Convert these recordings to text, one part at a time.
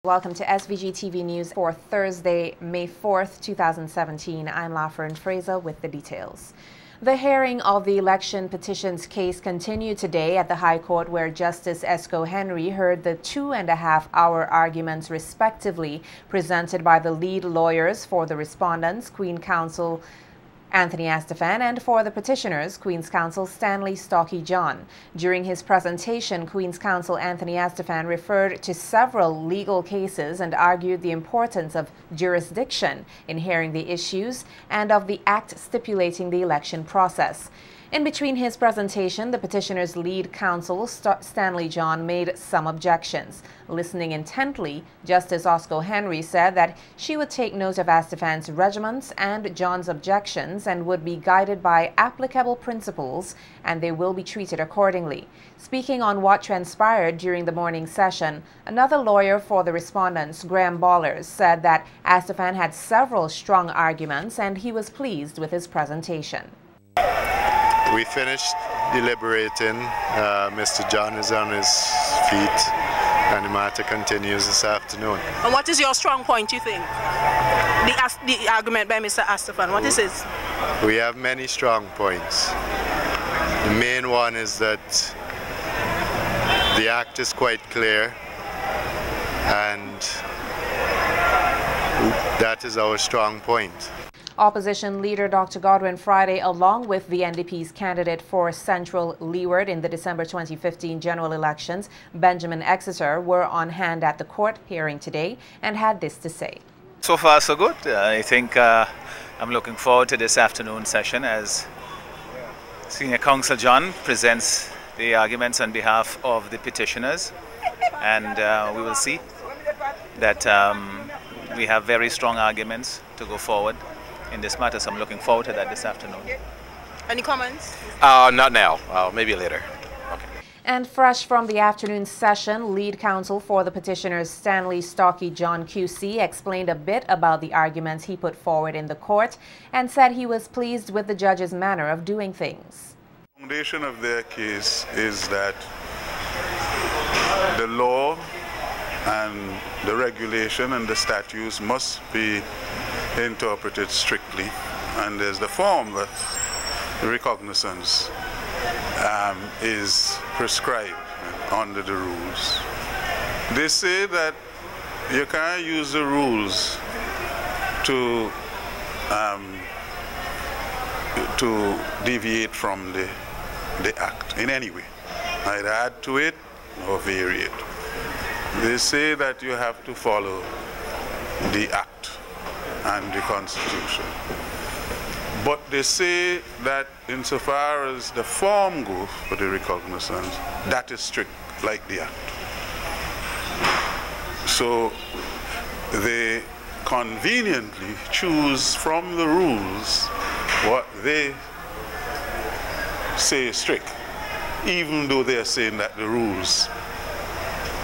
Welcome to SVG-TV News for Thursday, May 4th, 2017. I'm Lafern Fraser with the details. The hearing of the election petitions case continued today at the High Court, where Justice Esco Henry heard the 2.5-hour arguments respectively presented by the lead lawyers for the respondents, Queen Counsel Anthony Astaphan, and for the petitioners, Queen's Counsel Stanley Stocky John. During his presentation, Queen's Counsel Anthony Astaphan referred to several legal cases and argued the importance of jurisdiction in hearing the issues and of the act stipulating the election process. In between his presentation, the petitioner's lead counsel, Stanley John, made some objections. Listening intently, Justice Esco Henry said that she would take note of Astaphan's regiments and John's objections and would be guided by applicable principles, and they will be treated accordingly. Speaking on what transpired during the morning session, another lawyer for the respondents, Graham Ballers, said that Astaphan had several strong arguments and he was pleased with his presentation. We finished deliberating. Mr. John is on his feet and the matter continues this afternoon. And what is your strong point, you think? The argument by Mr. Astaphan, what is his? We have many strong points. The main one is that the act is quite clear, and that is our strong point. Opposition leader Dr. Godwin Friday, along with the NDP's candidate for Central Leeward in the December 2015 general elections, Benjamin Exeter, were on hand at the court hearing today and had this to say. So far, so good. I think I'm looking forward to this afternoon session as Senior Counsel John presents the arguments on behalf of the petitioners, and we will see that we have very strong arguments to go forward in this matter, so I'm looking forward to that this afternoon. Any comments? Not now. Maybe later. Okay. And fresh from the afternoon session, lead counsel for the petitioners, Stanley Stocky John QC, explained a bit about the arguments he put forward in the court and said he was pleased with the judge's manner of doing things. The foundation of their case is that the law and the regulation and the statutes must be interpreted strictly, and there's the form that the recognizance is prescribed under the rules. They say that you can't use the rules to deviate from the act in any way, either add to it or vary it. They say that you have to follow the act and the Constitution. But they say that insofar as the form goes for the recognizance, that is strict like the act. So they conveniently choose from the rules what they say is strict, even though they are saying that the rules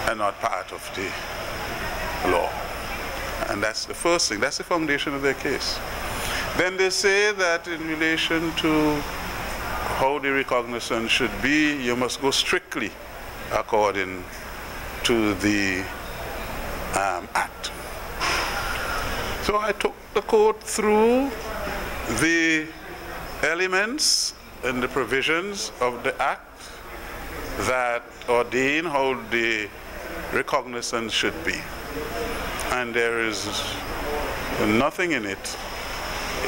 are not part of the law. And that's the first thing, that's the foundation of their case. Then they say that in relation to how the recognizance should be, you must go strictly according to the act. So I took the court through the elements and the provisions of the act that ordain how the recognizance should be. And there is nothing in it,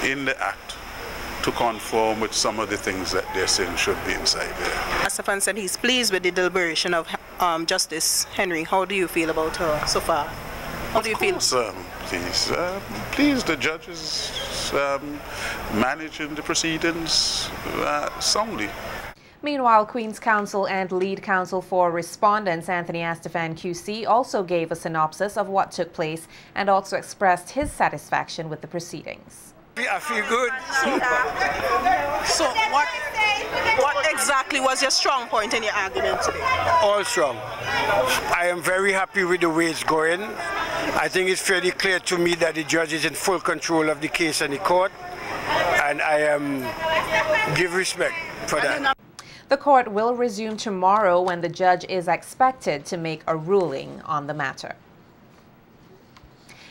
in the act, to conform with some of the things that they're saying should be inside there. Astaphan said he's pleased with the deliberation of Justice Henry. How do you feel about her so far? How do you feel? Please, the judge is managing the proceedings soundly. Meanwhile, Queen's Counsel and lead counsel for respondents, Anthony Astaphan QC, also gave a synopsis of what took place and also expressed his satisfaction with the proceedings. I feel good. So what exactly was your strong point in your argument today? All strong. I am very happy with the way it's going. I think it's fairly clear to me that the judge is in full control of the case and the court, and I give respect for that. The court will resume tomorrow when the judge is expected to make a ruling on the matter.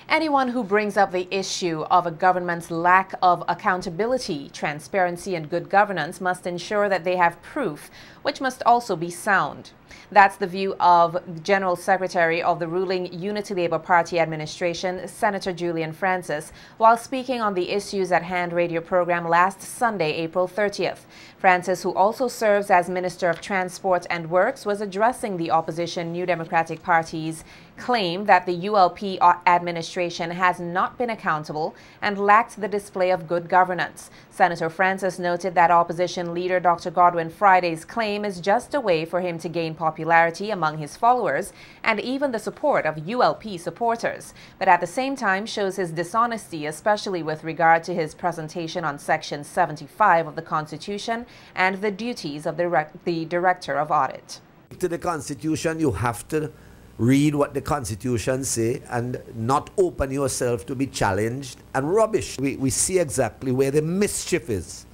Anyone who brings up the issue of a government's lack of accountability, transparency, and good governance must ensure that they have proof, which must also be sound. That's the view of General Secretary of the ruling Unity Labour Party administration, Senator Julian Francis, while speaking on the Issues at Hand radio program last Sunday, April 30th. Francis, who also serves as Minister of Transport and Works, was addressing the opposition New Democratic Party's claim that the ULP administration has not been accountable and lacked the display of good governance. Senator Francis noted that opposition leader Dr. Godwin Friday's claim is just a way for him to gain popularity among his followers and even the support of ULP supporters, but at the same time shows his dishonesty, especially with regard to his presentation on Section 75 of the Constitution and the duties of the Director of Audit. To the Constitution, you have to read what the Constitution say and not open yourself to be challenged and rubbish. We see exactly where the mischief is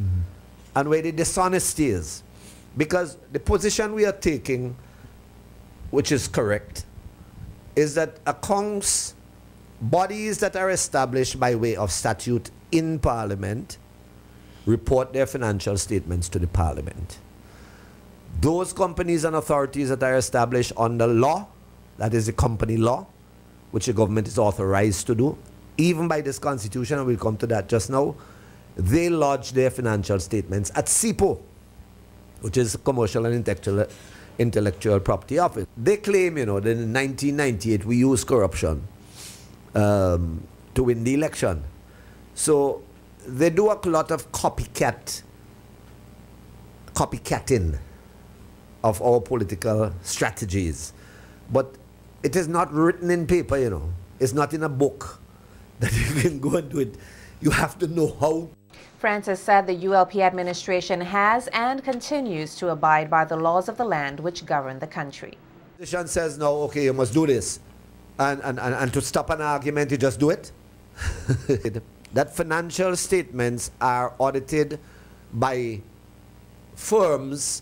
and where the dishonesty is. Because the position we are taking, which is correct, is that accounts, bodies that are established by way of statute in Parliament, report their financial statements to the Parliament. Those companies and authorities that are established under law, that is the company law, which the government is authorized to do, even by this Constitution, and we'll come to that just now, they lodge their financial statements at CIPO, which is Commercial and Intellectual Property Office. They claim, you know, that in 1998 we used corruption to win the election. So they do a lot of copycatting of our political strategies. But it is not written in paper, you know. It's not in a book that you can go and do it. You have to know how. Francis said the ULP administration has and continues to abide by the laws of the land which govern the country. The politician says, no, okay, you must do this. And to stop an argument, you just do it. That financial statements are audited by firms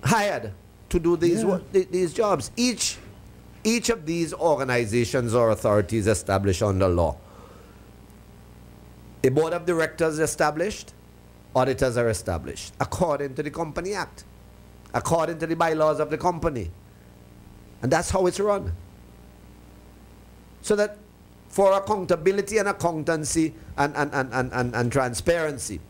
hired to do these jobs. Each of these organizations or authorities established under law. A board of directors established, auditors are established according to the Company Act, according to the bylaws of the company. And that's how it's run. So that for accountability and accountancy and transparency,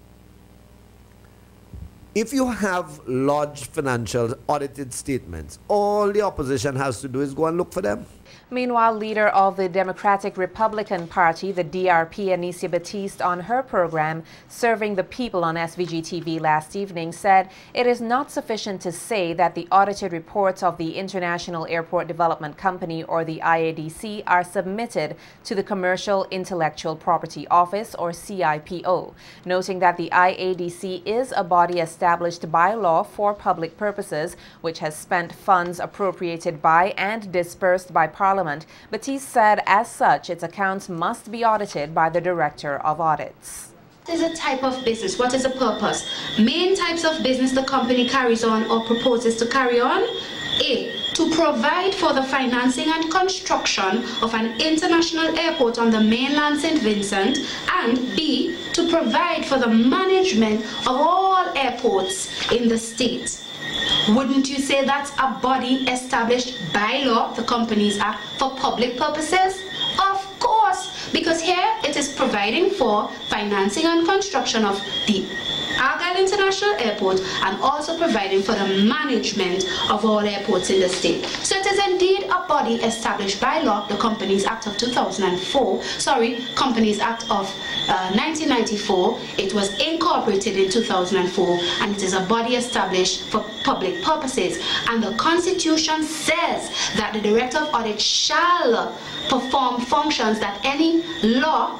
if you have lodged financial audited statements, all the opposition has to do is go and look for them. Meanwhile, leader of the Democratic Republican Party, the DRP, Anicia Batiste, on her program, Serving the People on SVG-TV last evening, said it is not sufficient to say that the audited reports of the International Airport Development Company, or the IADC, are submitted to the Commercial Intellectual Property Office, or CIPO, noting that the IADC is a body established by law for public purposes, which has spent funds appropriated by and dispersed by Parliament. Batiste said, as such, its accounts must be audited by the Director of Audits. What is a type of business? What is the purpose? Main types of business the company carries on or proposes to carry on. A, to provide for the financing and construction of an international airport on the mainland St. Vincent, and B, to provide for the management of all airports in the state. Wouldn't you say that's a body established by law, the Companies Act, for public purposes? Of course, because here it is providing for financing and construction of the Argyle International Airport and also providing for the management of all airports in the state. So it is indeed a body established by law, the Companies Act of 1994. It was incorporated in 2004 and it is a body established for public purposes. And the Constitution says that the Director of Audit shall perform functions that any law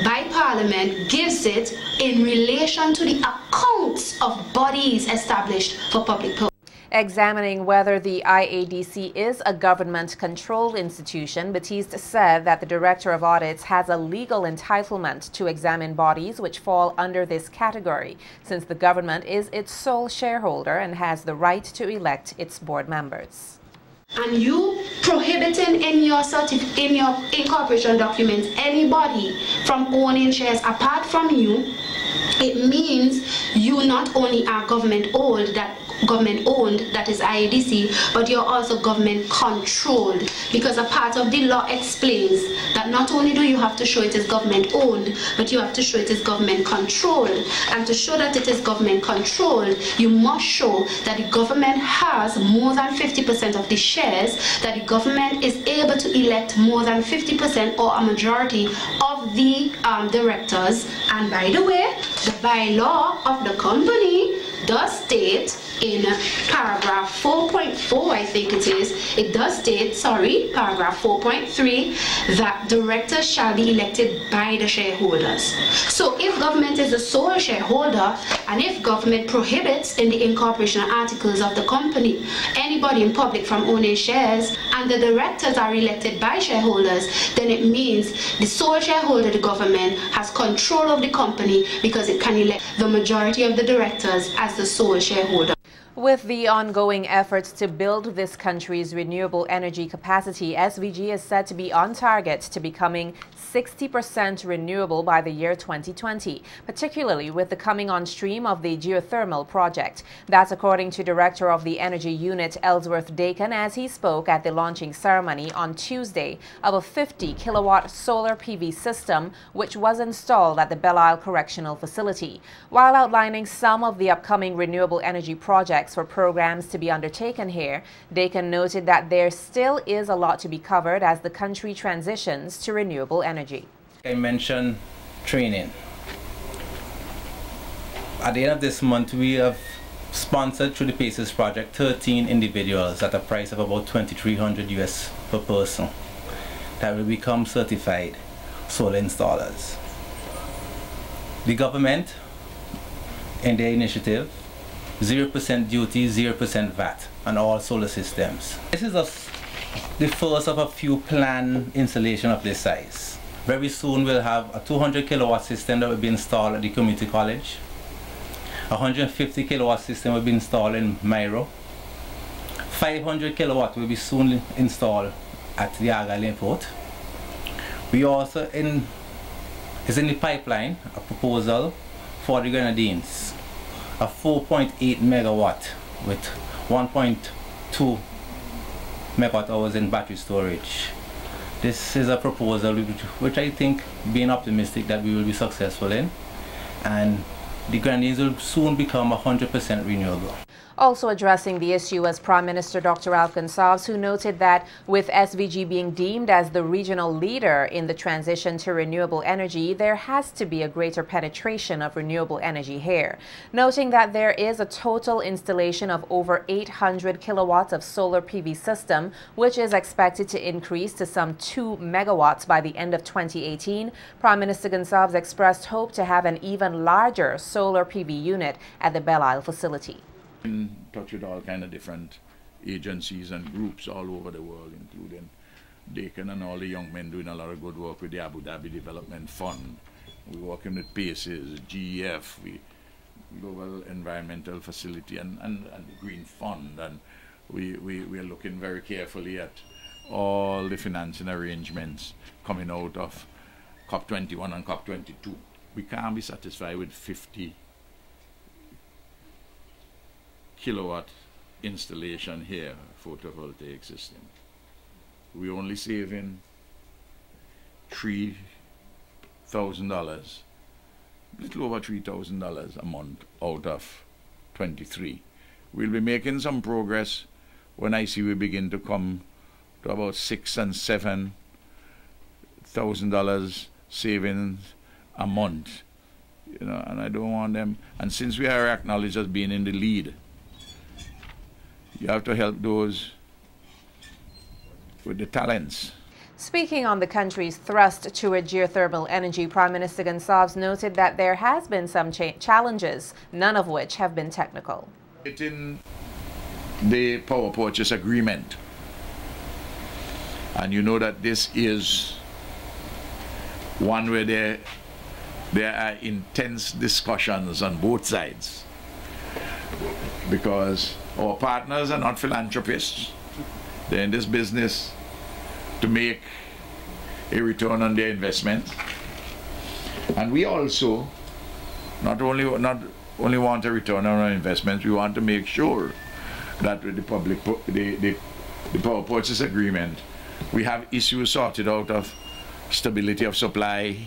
by Parliament gives it in relation to the accounts of bodies established for public purposes. Examining whether the IADC is a government-controlled institution, Batiste said that the Director of Audits has a legal entitlement to examine bodies which fall under this category, since the government is its sole shareholder and has the right to elect its board members. and you prohibiting in your incorporation documents anybody from owning shares apart from you, it means you not only are government owned, that is IADC, but you're also government controlled, because a part of the law explains that not only do you have to show it is government owned, but you have to show it is government controlled. And to show that it is government controlled, you must show that the government has more than 50% of the shares, that the government is able to elect more than 50% or a majority of the directors. And by the way, the bylaw of the company does state in paragraph 4.4, I think it is, it does state, sorry, paragraph 4.3, that directors shall be elected by the shareholders. So if government is the sole shareholder, and if government prohibits in the incorporation articles of the company anybody in public from owning shares, and the directors are elected by shareholders, then it means the sole shareholder, the government, has control of the company, because it can elect the majority of the directors as the sole shareholder. With the ongoing efforts to build this country's renewable energy capacity, SVG is said to be on target to becoming 60% renewable by the year 2020, particularly with the coming on stream of the geothermal project. That's according to Director of the Energy Unit, Ellsworth Dakin, as he spoke at the launching ceremony on Tuesday of a 50-kilowatt solar PV system which was installed at the Belle Isle Correctional Facility. While outlining some of the upcoming renewable energy projects for programs to be undertaken here, Dakin noted that there still is a lot to be covered as the country transitions to renewable energy. I mentioned training. At the end of this month, we have sponsored through the PACES project 13 individuals at a price of about $2,300 US per person that will become certified solar installers. The government, in their initiative, 0% duty, 0% VAT on all solar systems. This is the first of a few planned installation of this size. Very soon we'll have a 200 kilowatt system that will be installed at the community college. A 150 kilowatt system will be installed in Myro. 500 kilowatt will be soon installed at the Argyle Airport. We also is in the pipeline a proposal for the Grenadines, a 4.8 megawatt with 1.2 megawatt hours in battery storage. This is a proposal which I think, being optimistic, that we will be successful in, and the Grenadines will soon become 100% renewable. Also addressing the issue was Prime Minister Dr. Alf Gonsalves, who noted that with SVG being deemed as the regional leader in the transition to renewable energy, there has to be a greater penetration of renewable energy here. Noting that there is a total installation of over 800 kilowatts of solar PV system, which is expected to increase to some 2 megawatts by the end of 2018, Prime Minister Gonsalves expressed hope to have an even larger solar PV unit at the Belle Isle facility. In touch with all kind of different agencies and groups all over the world, including Dakin and all the young men doing a lot of good work with the Abu Dhabi Development Fund. We're working with PACES, GEF, Global Environmental Facility, and the Green Fund. And we are looking very carefully at all the financing arrangements coming out of COP21 and COP22. We can't be satisfied with 50 kilowatt installation here, photovoltaic system. We're only saving $3,000, a little over $3,000 a month out of 23. We'll be making some progress when I see we begin to come to about $6,000 and $7,000 savings a month, you know, and I don't want them. And since we are acknowledged as being in the lead, you have to help those with the talents. Speaking on the country's thrust toward geothermal energy, Prime Minister Gonsalves noted that there has been some challenges, none of which have been technical. In the power purchase agreement, and you know that this is one where there are intense discussions on both sides, because our partners are not philanthropists. They're in this business to make a return on their investment. And we also not only want a return on our investment, we want to make sure that with the power purchase agreement, we have issues sorted out of stability of supply,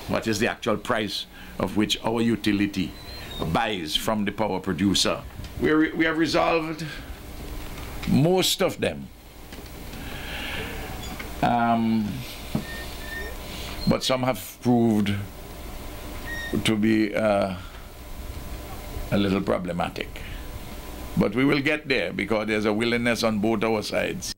what is the actual price of which our utility buys from the power producer. We have resolved most of them. But some have proved to be a little problematic. But we will get there because there's a willingness on both our sides.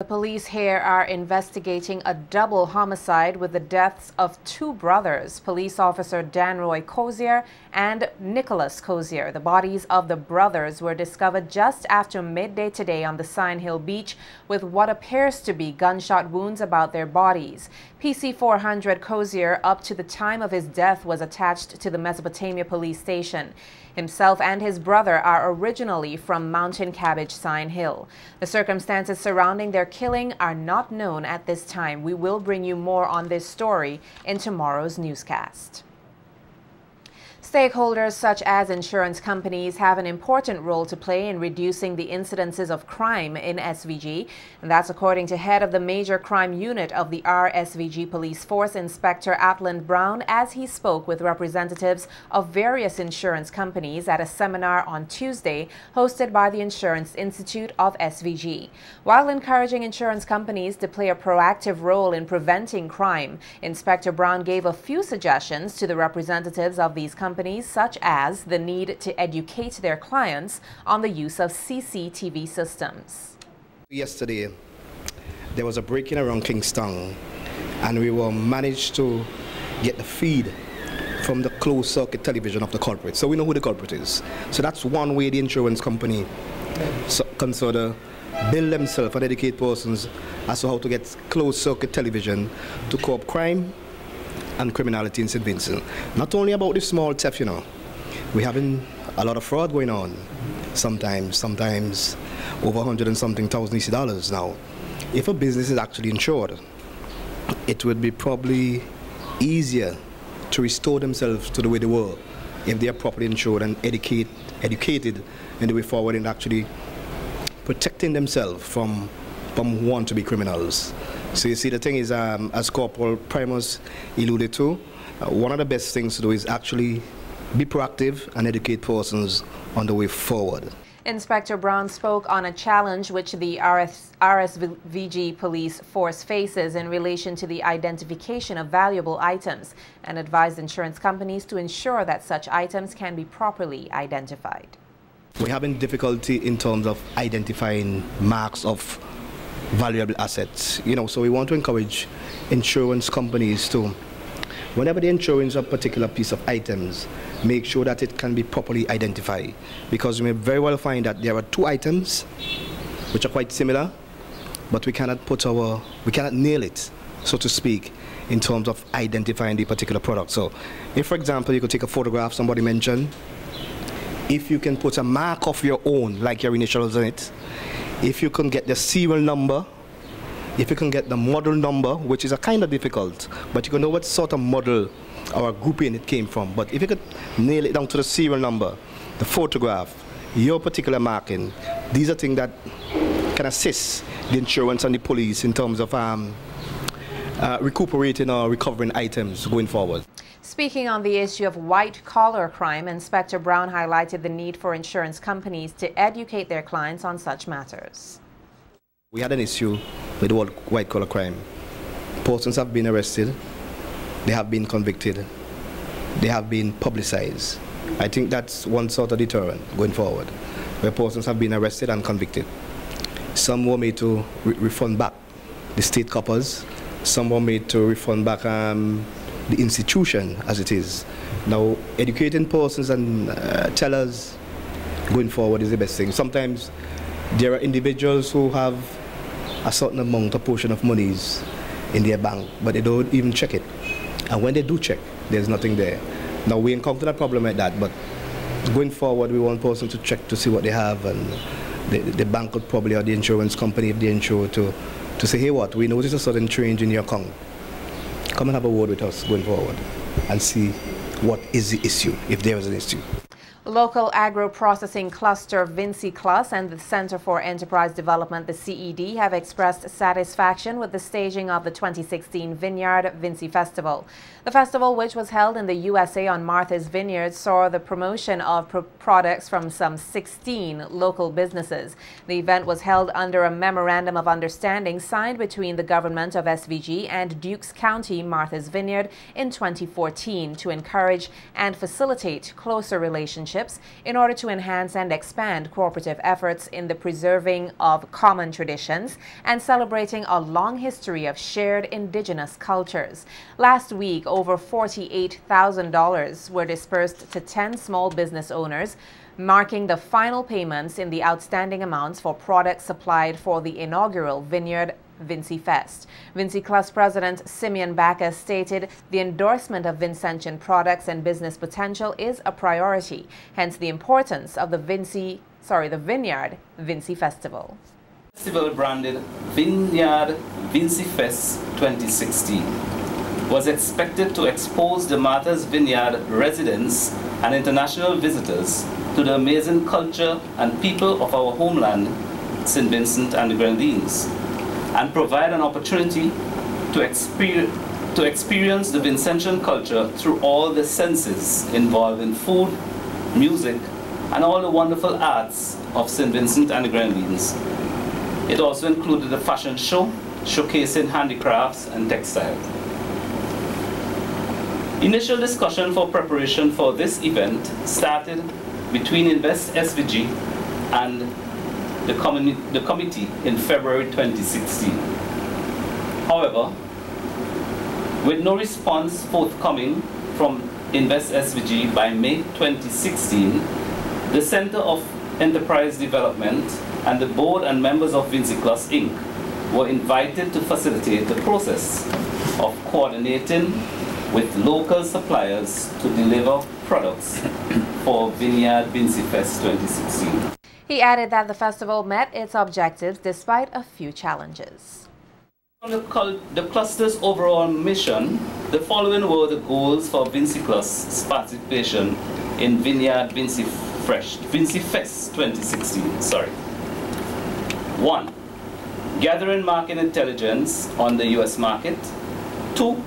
The police here are investigating a double homicide with the deaths of two brothers, police officer Danroy Cozier and Nicholas Cozier. The bodies of the brothers were discovered just after midday today on the Sign Hill Beach with what appears to be gunshot wounds about their bodies. PC 400 Cozier, up to the time of his death, was attached to the Mesopotamia police station. Himself and his brother are originally from Mountain Cabbage, Sign Hill. The circumstances surrounding their killing are not known at this time. We will bring you more on this story in tomorrow's newscast. Stakeholders such as insurance companies have an important role to play in reducing the incidences of crime in SVG. And that's according to head of the Major Crime Unit of the RSVG Police Force, Inspector Atland Brown, as he spoke with representatives of various insurance companies at a seminar on Tuesday hosted by the Insurance Institute of SVG. While encouraging insurance companies to play a proactive role in preventing crime, Inspector Brown gave a few suggestions to the representatives of these companies, such as the need to educate their clients on the use of CCTV systems. Yesterday, there was a break-in around Kingston, and we were managed to get the feed from the closed-circuit television of the culprit. So we know who the culprit is. So that's one way the insurance company can sort of build themselves and educate persons as to how to get closed-circuit television to curb crime and criminality in St. Vincent. Not only about the small theft, you know, we're having a lot of fraud going on. Sometimes over 100 and something thousand EC dollars now. If a business is actually insured, it would be probably easier to restore themselves to the way they were if they are properly insured and educated in the way forward in actually protecting themselves from want to be criminals. So you see, the thing is, as Corporal Primus alluded to, one of the best things to do is actually be proactive and educate persons on the way forward. Inspector Brown spoke on a challenge which the RSVG police force faces in relation to the identification of valuable items and advised insurance companies to ensure that such items can be properly identified. We're having difficulty in terms of identifying marks of valuable assets, you know, so we want to encourage insurance companies to, whenever they're insuring a particular piece of items, make sure that it can be properly identified, because we may very well find that there are two items which are quite similar, but we cannot nail it, so to speak, in terms of identifying the particular product. So if, for example, you could take a photograph somebody mentioned, if you can put a mark of your own, like your initials in it, if you can get the serial number, if you can get the model number, which is a kind of difficult, but you can know what sort of model or grouping it came from. But if you could nail it down to the serial number, the photograph, your particular marking, these are things that can assist the insurance and the police in terms of recuperating or recovering items going forward. Speaking on the issue of white-collar crime, Inspector Brown highlighted the need for insurance companies to educate their clients on such matters. We had an issue with white-collar crime. Persons have been arrested, they have been convicted, they have been publicized. I think that's one sort of deterrent going forward, where persons have been arrested and convicted. Some were made to refund back the state coppers, some were made to refund back the institution as it is. Now, educating persons and tellers going forward is the best thing. Sometimes there are individuals who have a certain amount, a portion of monies in their bank, but they don't even check it. And when they do check, there's nothing there. Now, we encountered a problem like that, but Going forward, we want person to check to see what they have, and the bank could probably, or the insurance company, if they insure, to say, hey, what, we noticed a sudden change in your account. Come and have a word with us going forward and see what is the issue, if there is an issue. Local agro-processing cluster Vincy Plus and the Center for Enterprise Development, the CED, have expressed satisfaction with the staging of the 2016 Vineyard Vincy Festival. The festival, which was held in the USA on Martha's Vineyard, saw the promotion of products from some 16 local businesses. The event was held under a memorandum of understanding signed between the government of SVG and Dukes County Martha's Vineyard in 2014 to encourage and facilitate closer relationships in order to enhance and expand cooperative efforts in the preserving of common traditions and celebrating a long history of shared indigenous cultures. Last week, over $48,000 were dispersed to 10 small business owners, marking the final payments in the outstanding amounts for products supplied for the inaugural Vineyard Vincy Fest. Vincy Class President Simeon Backus stated the endorsement of Vincentian products and business potential is a priority, hence the importance of the Vineyard Vincy Festival. Festival branded Vineyard Vincy Fest 2016 was expected to expose the Martha's Vineyard residents and international visitors to the amazing culture and people of our homeland, St. Vincent and the Grenadines, and provide an opportunity to experience the Vincentian culture through all the senses involving food, music, and all the wonderful arts of St. Vincent and the Grenadines. It also included a fashion show showcasing handicrafts and textile. Initial discussion for preparation for this event started between Invest SVG and the committee in February 2016. However, with no response forthcoming from Invest SVG by May 2016, the Center of Enterprise Development and the board and members of Vincy Class Inc. were invited to facilitate the process of coordinating with local suppliers to deliver products for Vineyard Vincy Fest 2016. He added that the festival met its objectives despite a few challenges. On the cluster's overall mission, the following were the goals for Vincy Class' participation in Vineyard Vincy Fest 2016. 1. Gathering market intelligence on the U.S. market. 2.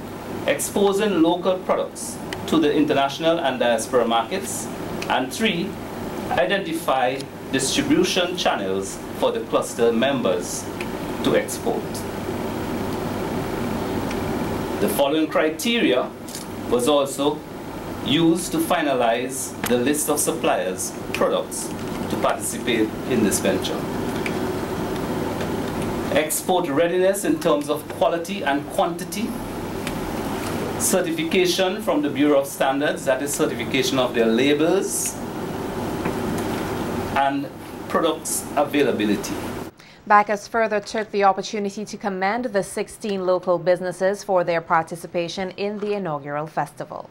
Exposing local products to the international and diaspora markets. And 3. Identify distribution channels for the cluster members to export. The following criteria was also used to finalize the list of suppliers' products to participate in this venture. Export readiness in terms of quality and quantity. Certification from the Bureau of Standards, that is certification of their labels. And products availability. Backus further took the opportunity to commend the 16 local businesses for their participation in the inaugural festival.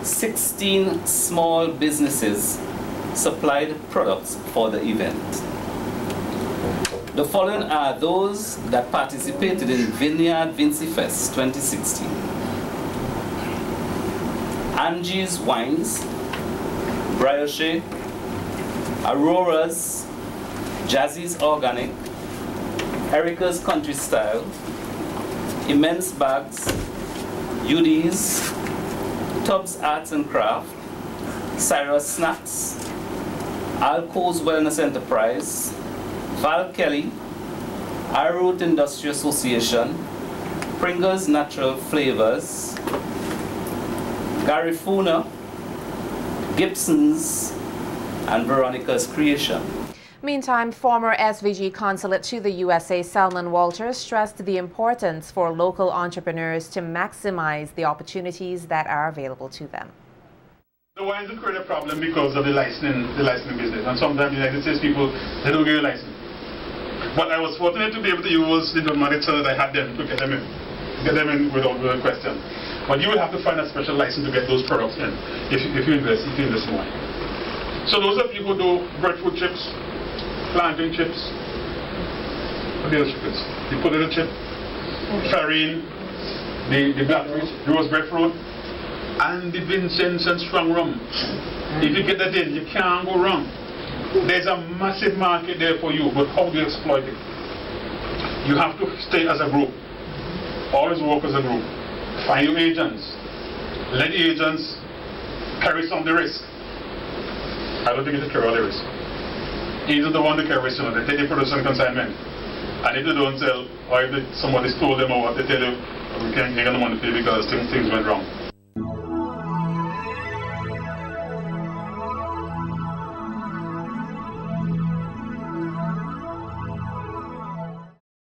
16 small businesses supplied products for the event. The following are those that participated in Vineyard Vincy Fest 2016. Angie's Wines, Brioche, Aurora's, Jazzy's Organic, Erica's Country Style, Immense Bags, Udi's, Tubbs Arts and Craft, Cyrus Snacks, Alco's Wellness Enterprise, Val Kelly, Iroot Industry Association, Pringles Natural Flavors, Garifuna, Gibson's, and Veronica's Creation. Meantime, former SVG consulate to the USA, Selman Walters, stressed the importance for local entrepreneurs to maximize the opportunities that are available to them. The wines will create a problem because of the licensing business, and sometimes the United States people, they don't get a license. But I was fortunate to be able to use the dogmatic so that I had them to get them in without question. question. But you will have to find a special license to get those products in if you invest in wine. So those of you who do breadfruit chips, plantain chips, what the other chips? You put in the chip, farine, the blackberries, rose breadfruit, and the Vincy and strong rum. If you get that in, you can't go wrong. There's a massive market there for you, but how do you exploit it? You have to stay as a group. Always work as a group. Find your agents. Let the agents carry some of the risk. I don't think you should carry all the risk. Agents don't want to carry risk, they take the production consignment. And if they don't sell, or if somebody stole them or what, they tell you, we can't get the money for you because things went wrong.